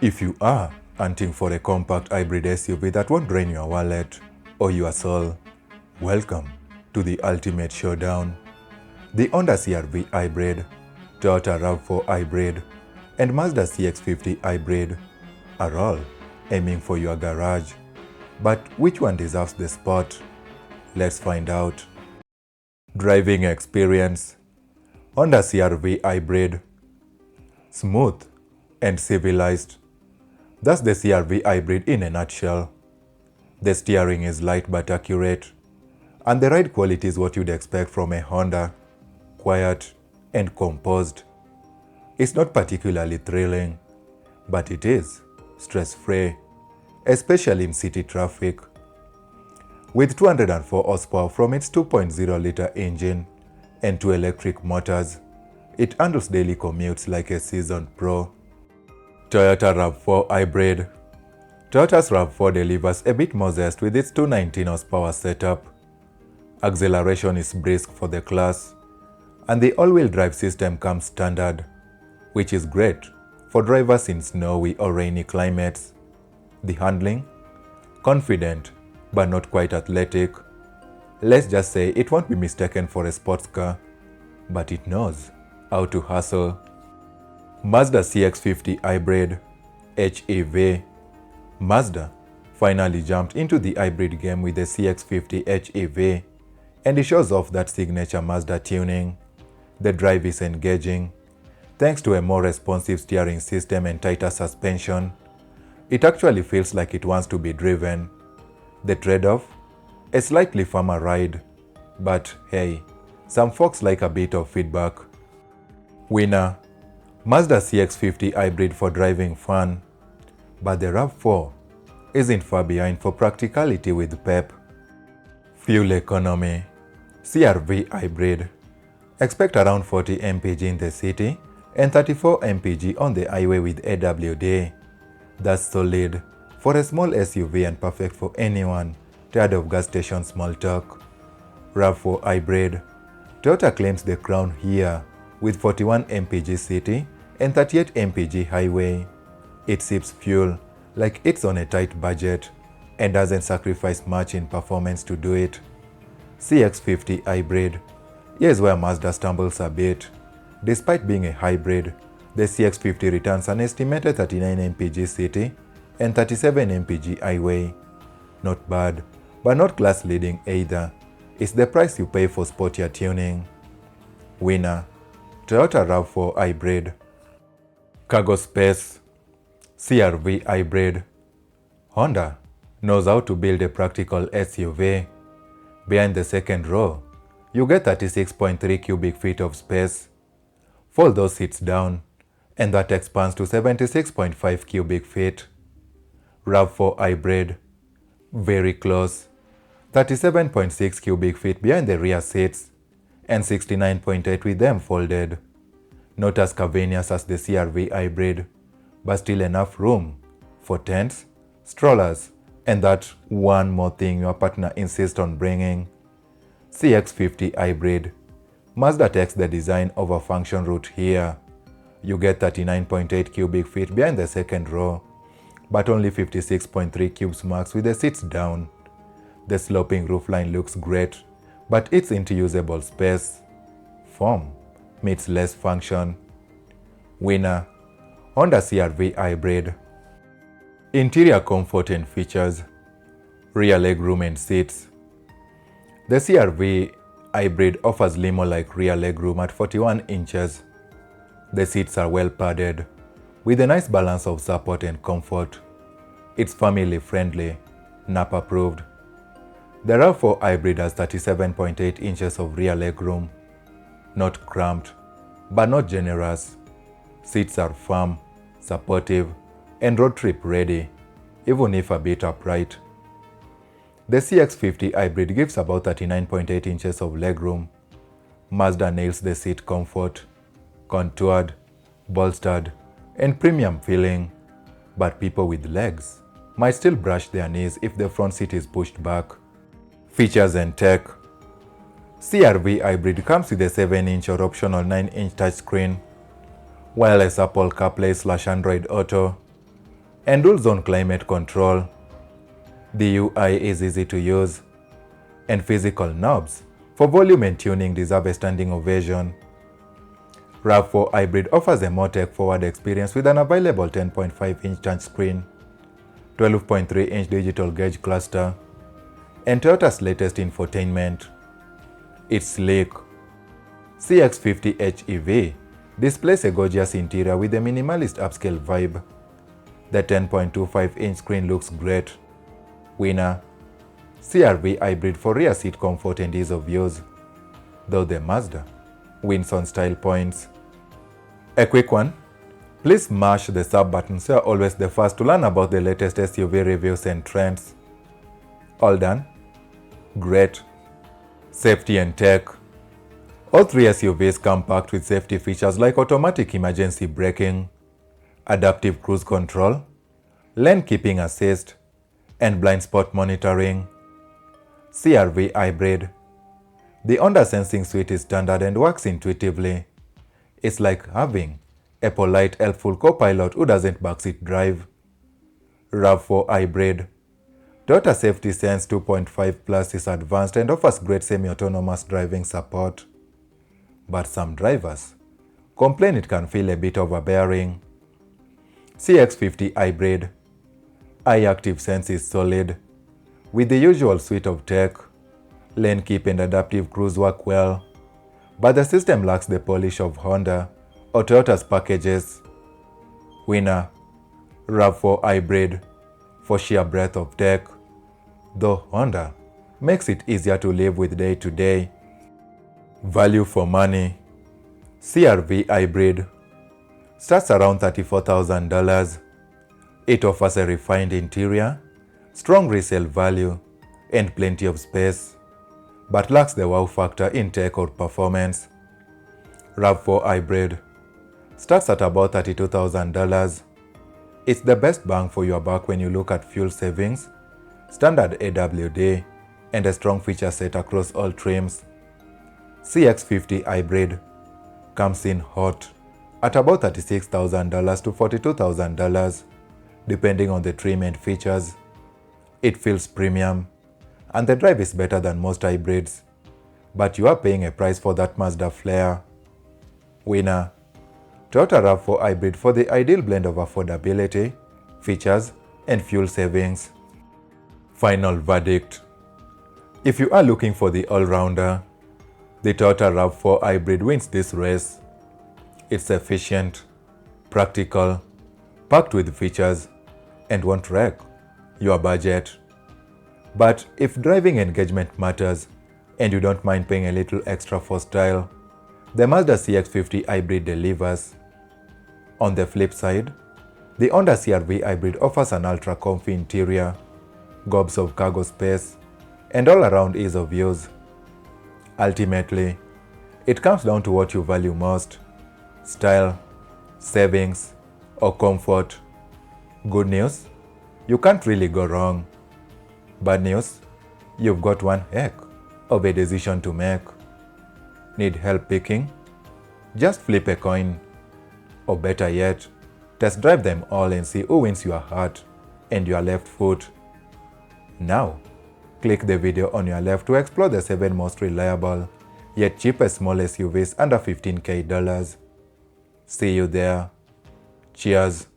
If you are hunting for a compact hybrid SUV that won't drain your wallet or your soul, welcome to the ultimate showdown. The Honda CR-V Hybrid, Toyota RAV4 Hybrid, and Mazda CX-50 Hybrid are all aiming for your garage. But which one deserves the spot? Let's find out. Driving experience. Honda CR-V Hybrid. Smooth and civilized. That's the CR-V Hybrid in a nutshell. The steering is light but accurate, and the ride quality is what you'd expect from a Honda, quiet and composed. It's not particularly thrilling, but it is stress-free, especially in city traffic. With 204 horsepower from its 2.0-liter engine and 2 electric motors, it handles daily commutes like a seasoned pro. Toyota RAV4 Hybrid. Toyota's RAV4 delivers a bit more zest with its 219 horsepower setup. Acceleration is brisk for the class, and the all-wheel drive system comes standard, which is great for drivers in snowy or rainy climates. The handling? Confident, but not quite athletic. Let's just say it won't be mistaken for a sports car, but it knows how to hustle. Mazda CX-50 Hybrid, HEV. Mazda finally jumped into the hybrid game with the CX-50 HEV, and it shows off that signature Mazda tuning. The drive is engaging. Thanks to a more responsive steering system and tighter suspension, it actually feels like it wants to be driven. The trade-off? A slightly firmer ride. But hey, some folks like a bit of feedback. Winner. Mazda CX-50 Hybrid for driving fun. But the RAV4 isn't far behind for practicality with pep. Fuel economy. CR-V Hybrid. Expect around 40 mpg in the city and 34 mpg on the highway with AWD. That's solid for a small SUV and perfect for anyone tired of gas station small talk. RAV4 Hybrid. Toyota claims the crown here with 41 mpg city and 38 mpg highway. It sips fuel like it's on a tight budget and doesn't sacrifice much in performance to do it. CX-50 Hybrid. Here's where Mazda stumbles a bit. Despite being a hybrid, the CX-50 returns an estimated 39 mpg city and 37 mpg highway. Not bad, but not class-leading either. It's the price you pay for sportier tuning. Winner. Toyota RAV4 Hybrid. Cargo space. CR-V Hybrid. Honda knows how to build a practical SUV. Behind the second row, you get 36.3 cubic feet of space. Fold those seats down, and that expands to 76.5 cubic feet. RAV4 Hybrid. Very close. 37.6 cubic feet behind the rear seats, and 69.8 with them folded. Not as cavernous as the CR-V Hybrid, but still enough room for tents, strollers, and that one more thing your partner insists on bringing. CX-50 Hybrid. Mazda takes the design over function route here. You get 39.8 cubic feet behind the second row, but only 56.3 cubes max with the seats down. The sloping roofline looks great, but it's into usable space. Form meets less function. Winner. Honda CR-V Hybrid. Interior comfort and features. Rear legroom and seats. The CR-V Hybrid offers limo-like rear legroom at 41 inches. The seats are well padded, with a nice balance of support and comfort. It's family-friendly, NAP-approved. The RAV4 Hybrid has 37.8 inches of rear legroom. Not cramped, but not generous. Seats are firm, supportive, and road trip ready, even if a bit upright. The CX-50 Hybrid gives about 39.8 inches of legroom. Mazda nails the seat comfort, contoured, bolstered, and premium feeling, but people with legs might still brush their knees if the front seat is pushed back. Features and tech. CR-V Hybrid comes with a 7-inch or optional 9-inch touchscreen, wireless Apple CarPlay/Android Auto, and dual zone climate control. The UI is easy to use, and physical knobs for volume and tuning deserve a standing ovation. RAV4 Hybrid offers a more tech-forward experience with an available 10.5-inch touchscreen, 12.3-inch digital gauge cluster, and Toyota's latest infotainment. It's sleek. CX-50 HEV displays a gorgeous interior with a minimalist upscale vibe. The 10.25-inch screen looks great. Winner: CR-V Hybrid for rear seat comfort and ease of use, though the Mazda wins on style points. A quick one, please smash the sub button so you're always the first to learn about the latest SUV reviews and trends. All done? Great. Safety and tech. All three SUVs come packed with safety features like automatic emergency braking, adaptive cruise control, lane keeping assist, and blind spot monitoring. CR-V Hybrid. The Honda Sensing Suite is standard and works intuitively. It's like having a polite, helpful co-pilot who doesn't backseat drive. RAV4 Hybrid. Toyota Safety Sense 2.5 Plus is advanced and offers great semi-autonomous driving support. But some drivers complain it can feel a bit overbearing. CX-50 Hybrid. iActive Sense is solid, with the usual suite of tech. Lane keep and adaptive cruise work well, but the system lacks the polish of Honda or Toyota's packages. Winner: RAV4 Hybrid for sheer breadth of tech, though Honda makes it easier to live with day to day. Value for money. CR-V Hybrid starts around $34,000. It offers a refined interior, strong resale value, and plenty of space, but lacks the wow factor in tech or performance. RAV4 Hybrid starts at about $32,000. It's the best bang for your buck when you look at fuel savings, standard AWD, and a strong feature set across all trims. CX-50 Hybrid comes in hot at about $36,000 to $42,000, depending on the trim and features. It feels premium, and the drive is better than most hybrids, but you are paying a price for that Mazda flair. Winner: Toyota RAV4 Hybrid for the ideal blend of affordability, features, and fuel savings. Final verdict. If you are looking for the all-rounder, the Toyota RAV4 Hybrid wins this race. It's efficient, practical, packed with features, and won't wreck your budget. But if driving engagement matters and you don't mind paying a little extra for style, the Mazda CX-50 Hybrid delivers. On the flip side, the Honda CR-V Hybrid offers an ultra-comfy interior, gobs of cargo space, and all-around ease of use. Ultimately, it comes down to what you value most: style, savings, or comfort. Good news, you can't really go wrong. Bad news, you've got one heck of a decision to make. Need help picking? Just flip a coin. Or better yet, test drive them all and see who wins your heart and your left foot. Now, click the video on your left to explore the 7 most reliable yet cheapest small SUVs under $15K. See you there. Cheers.